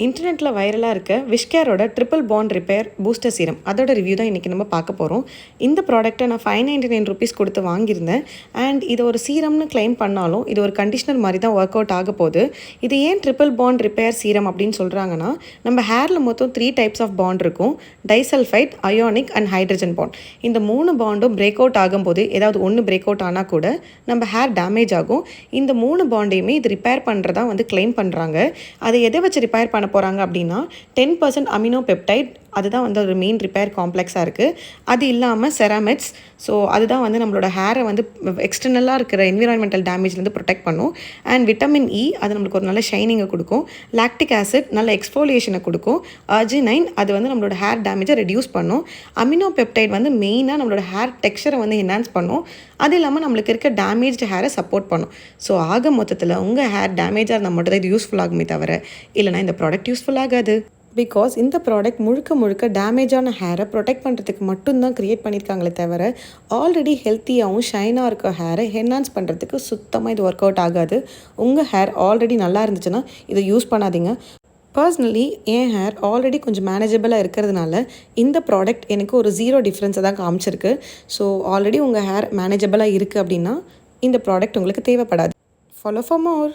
இன்டர்நெட்டில் வைரலாக இருக்க விஷ்கேரோட triple bond repair booster serum அதோட ரிவ்யூ தான் இன்றைக்கி நம்ம பார்க்க போகிறோம். இந்த ப்ராடக்ட்டை நான் 599 ருபீஸ் கொடுத்து வாங்கியிருந்தேன். அண்ட் இது ஒரு சீரம்னு கிளைம் பண்ணாலும் இது ஒரு கண்டிஷனர் மாதிரி தான் ஒர்க் அவுட் ஆக போகுது. இது ஏன் ட்ரிபிள் பாண்ட் ரிப்பேர் சீரம் அப்படின்னு சொல்கிறாங்கன்னா, நம்ம ஹேரில் மொத்தம் 3 டைப்ஸ் ஆஃப் பாண்ட் இருக்கும். Disulphide, ionic and hydrogen bond. இந்த 3 பாண்டும் பிரேக் அவுட் ஆகும்போது ஏதாவது ஒன்று பிரேக் அவுட் ஆனால் கூட நம்ம ஹேர் டேமேஜ் ஆகும். இந்த 3 பாண்டையுமே இது ரிப்பேர் பண்ணுறதா கிளைம் பண்ணுறாங்க. அதை எதை வச்சு ரிப்பேர் பண்ண போகிறாங்க அப்படின்னா 10% அமினோ பெப்டைட், அதுதான் ஒரு மெயின் ரிப்பேர் காம்ப்ளெக்ஸாக இருக்குது. அது இல்லாமல் செராமிட்ஸ். ஸோ அதுதான் நம்மளோட ஹேரை எக்ஸ்டர்னலாக இருக்கிற என்விரான்மெண்டல் டேமேஜ்லேருந்து ப்ரொடெக்ட் பண்ணும். அண்ட் விட்டமின் இ, அது நம்மளுக்கு ஒரு நல்ல ஷைனிங்கை கொடுக்கும். லாக்டிக் ஆசிட் நல்ல எக்ஸ்ஃபோலியேஷனை கொடுக்கும். அர்ஜினைன், அது நம்மளோட ஹேர் டேமேஜை ரெடியூஸ் பண்ணும். அமினோ பெப்டைட் மெயினாக நம்மளோட ஹேர் டெக்ஸ்சரை என்ஹான்ஸ் பண்ணும். அது இல்லாமல் நம்மளுக்கு இருக்க டேமேஜ்டு ஹேரை சப்போர்ட் பண்ணும். ஸோ ஆக மொத்தத்தில் உங்கள் ஹேர் டேமேஜாக இருந்தால் மட்டும் தான் இது யூஸ்ஃபுல் ஆகுமே தவிர இல்லைனா இந்த ப்ராடக்ட் யூஸ்ஃபுல் ஆகாது. பிகாஸ் இந்த ப்ராடக்ட் முழுக்க டேமேஜான ஹேரை ப்ரொடெக்ட் பண்ணுறதுக்கு மட்டும்தான் க்ரியேட் பண்ணியிருக்காங்களே தவிர ஆல்ரெடி ஹெல்த்தியாகவும் ஷைனாக இருக்க ஹேரை என்ஹான்ஸ் பண்ணுறதுக்கு சுத்தமாக இது ஒர்க் அவுட் ஆகாது. உங்கள் ஹேர் ஆல்ரெடி நல்லா இருந்துச்சுன்னா இதை யூஸ் பண்ணாதீங்க. பர்சனலி என் ஹேர் ஆல்ரெடி கொஞ்சம் மேனேஜபிளாக இருக்கிறதுனால இந்த ப்ராடக்ட் எனக்கு ஒரு 0 டிஃப்ரென்ஸை தான் காமிச்சிருக்கு. ஸோ ஆல்ரெடி உங்கள் ஹேர் மேனேஜபிளாக இருக்குது அப்படின்னா இந்த ப்ராடக்ட் உங்களுக்கு தேவைப்படாது. Follow for more.